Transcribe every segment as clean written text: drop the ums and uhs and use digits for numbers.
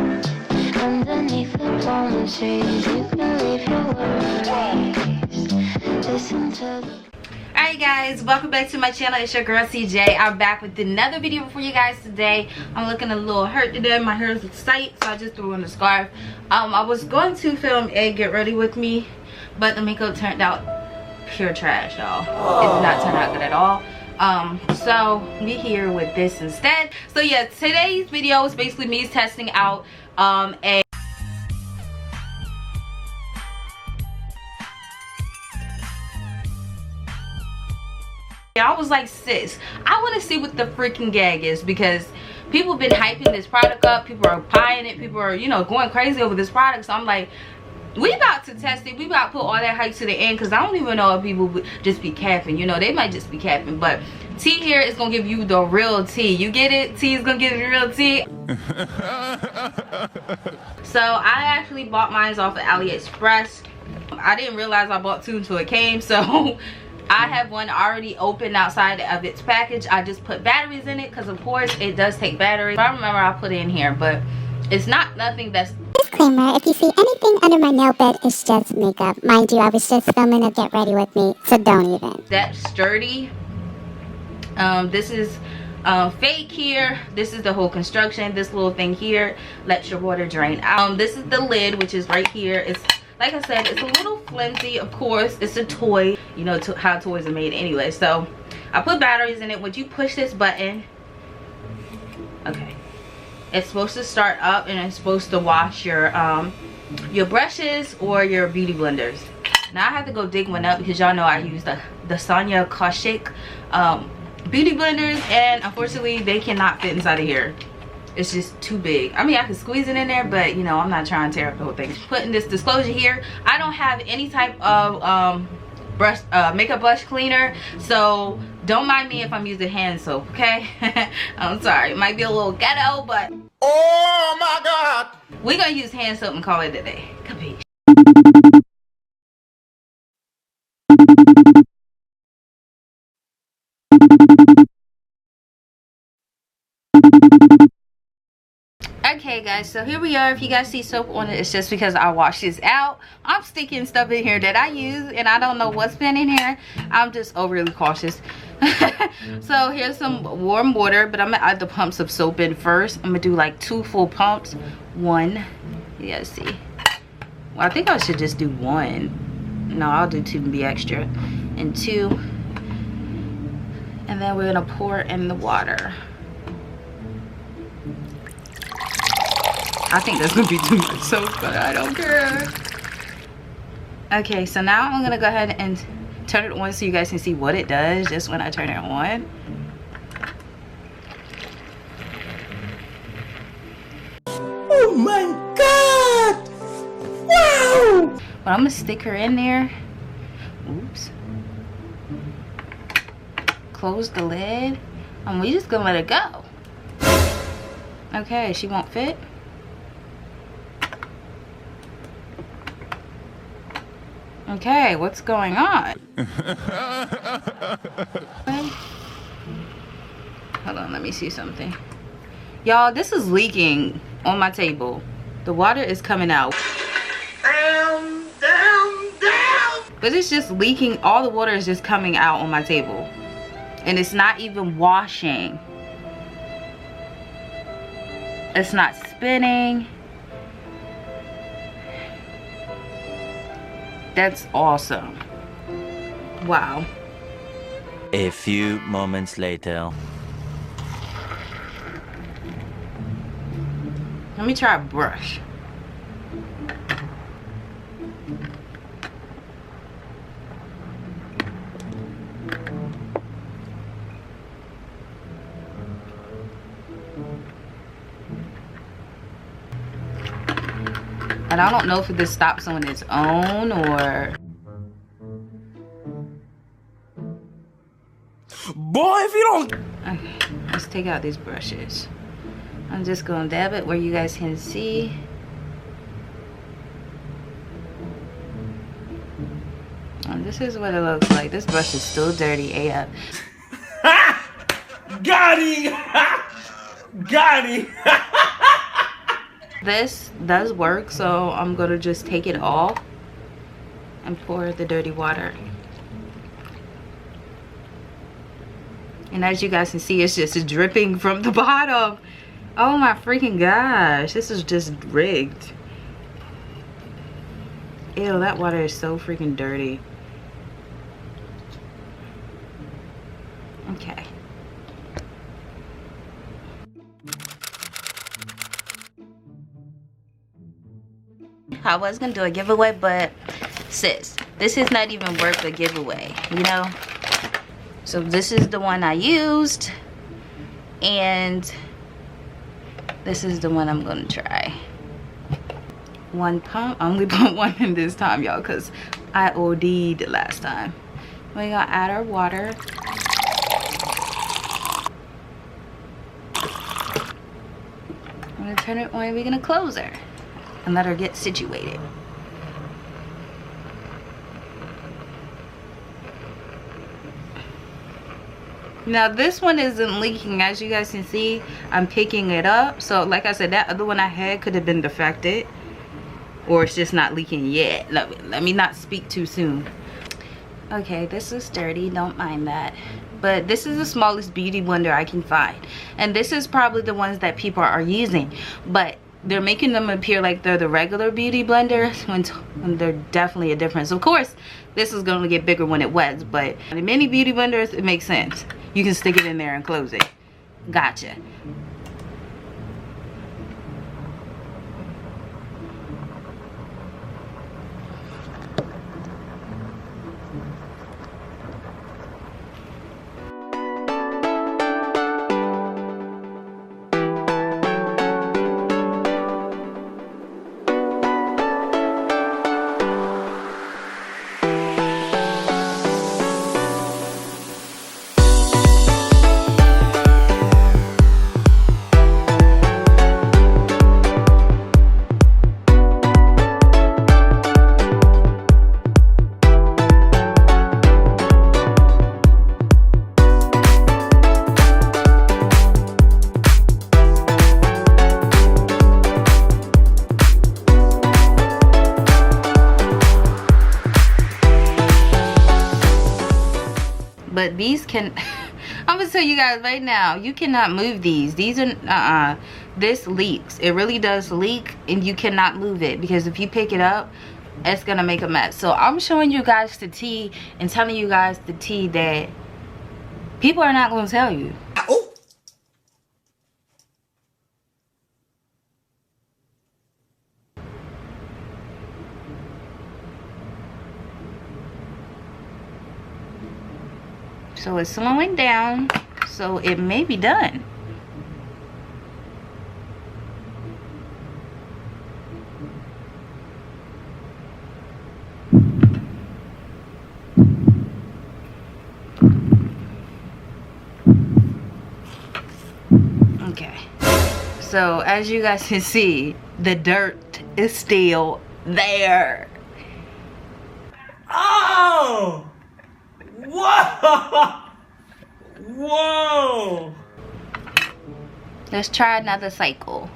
Underneath the palm trees, you can leave your worries. Listen to the... Alright guys, welcome back to my channel. It's your girl CJ. I'm back with another video for you guys today. I'm looking a little hurt today. My hair is tight, so I just threw on a scarf. I was going to film a get ready with me, but the makeup turned out pure trash, y'all. It did not turn out good at all. So we here with this instead. So yeah, today's video is basically me testing out a I was like, sis, I want to see what the freaking gag is, because people have been hyping this product up. People are buying it. People are, you know, going crazy over this product. So I'm like, we about to test it. We about to put all that hype to the end, because I don't even know if people would just be capping. You know, they might just be capping. But T here is going to give you the real tea. You get it? T is going to give you the real tea. So I actually bought mine off of AliExpress. I didn't realize I bought two until it came. So I have one already open outside of its package. I just put batteries in it because of course it does take batteries. I remember I put it in here, but it's not nothing that's... Disclaimer, if you see anything under my nail bed, it's just makeup. Mind you, I was just filming a get ready with me, so don't even. That's sturdy. This is fake here. This is the whole construction. This little thing here lets your water drain out. This is the lid, which is right here. It's, like I said, it's a little flimsy. Of course, it's a toy. You know how toys are made anyway. So I put batteries in it. When you push this button, okay, it's supposed to start up and it's supposed to wash your brushes or your beauty blenders. Now I have to go dig one up because y'all know I use the Sonia Kashik beauty blenders, and unfortunately they cannot fit inside of here. It's just too big. I mean, I can squeeze it in there, but you know, I'm not trying to tear up the whole thing. Putting this disclosure here, I don't have any type of makeup brush cleaner, so don't mind me if I'm using hand soap, okay? I'm sorry, it might be a little ghetto, but oh my god, we're gonna use hand soap and call it a day. Capiche? Okay guys, so here we are. If you guys see soap on it, it's just because I washed this out. I'm sticking stuff in here that I use and I don't know what's been in here. I'm just overly cautious. So here's some warm water, but I'm gonna add the pumps of soap in first. I'm gonna do like 2 full pumps. 1, you guys see, well, I think I should just do 1. No, I'll do 2 and be extra, and 2, and then we're gonna pour in the water. I think that's gonna be too much soap, but I don't care. Okay, so now I'm gonna go ahead and turn it on so you guys can see what it does just when I turn it on. Oh my god! Wow! But I'm gonna stick her in there. Oops. Close the lid. And we just gonna let it go. Okay, she won't fit. Okay, what's going on? Hold on, let me see something. Y'all, this is leaking on my table. The water is coming out. Down. But it's just leaking. All the water is just coming out on my table. And it's not even washing. It's not spinning. That's awesome. Wow. A few moments later. Let me try a brush. And I don't know if this stops on its own or... Boy, if you don't... Okay, let's take out these brushes. I'm just gonna dab it where you guys can see. And this is what it looks like. This brush is still dirty AF. Got him! Got him! This does work, so I'm gonna just take it off and pour the dirty water. And as you guys can see, it's just dripping from the bottom. Oh my freaking gosh, this is just rigged. Ew, that water is so freaking dirty. Okay. I was gonna do a giveaway, but sis, this is not even worth a giveaway, you know? So this is the one I used, and this is the one I'm gonna try. One pump. I only put one in this time, y'all, because I OD'd last time. We're gonna add our water. I'm gonna turn it on. We're gonna close her and let her get situated. Now this one isn't leaking. As you guys can see, I'm picking it up. So like I said, that other one I had could have been defected, or it's just not leaking yet. Let me not speak too soon. Okay, this is dirty, don't mind that. But this is the smallest beauty blender I can find, and this is probably the ones that people are using, but they're making them appear like they're the regular beauty blenders when they're definitely a difference. Of course, this is going to get bigger when it wets, but in many beauty blenders, it makes sense. You can stick it in there and close it. Gotcha. But these can I'm gonna tell you guys right now, you cannot move these. These are this leaks. It really does leak, and you cannot move it, because if you pick it up, it's gonna make a mess. So I'm showing you guys the tea and telling you guys the tea that people are not gonna tell you. Oh. So it's slowing down, so it may be done. Okay, so as you guys can see, the dirt is still there. Oh! Whoa! Whoa! Let's try another cycle.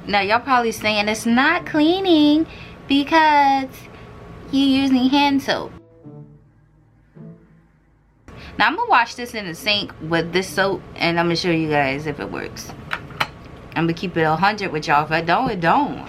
Now y'all probably saying it's not cleaning because you're using hand soap. Now I'm gonna wash this in the sink with this soap, and I'm gonna show you guys if it works. I'm gonna keep it 100 with y'all. If I don't, it don't.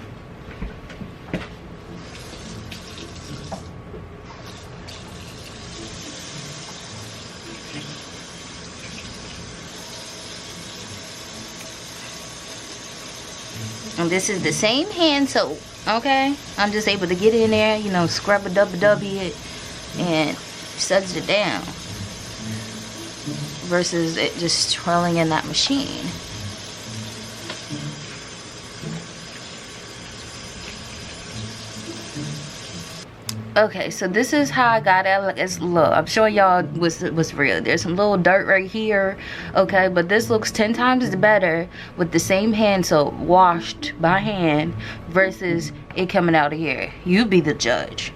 And this is the same hand soap, okay? I'm just able to get in there, you know, scrub a dubby it and suds it down, versus it just twirling in that machine. Okay, so this is how I got it. Like, it's, look, I'm showing y'all what's real. There's some little dirt right here, okay, but this looks 10 times better with the same hand soap washed by hand versus it coming out of here. You be the judge.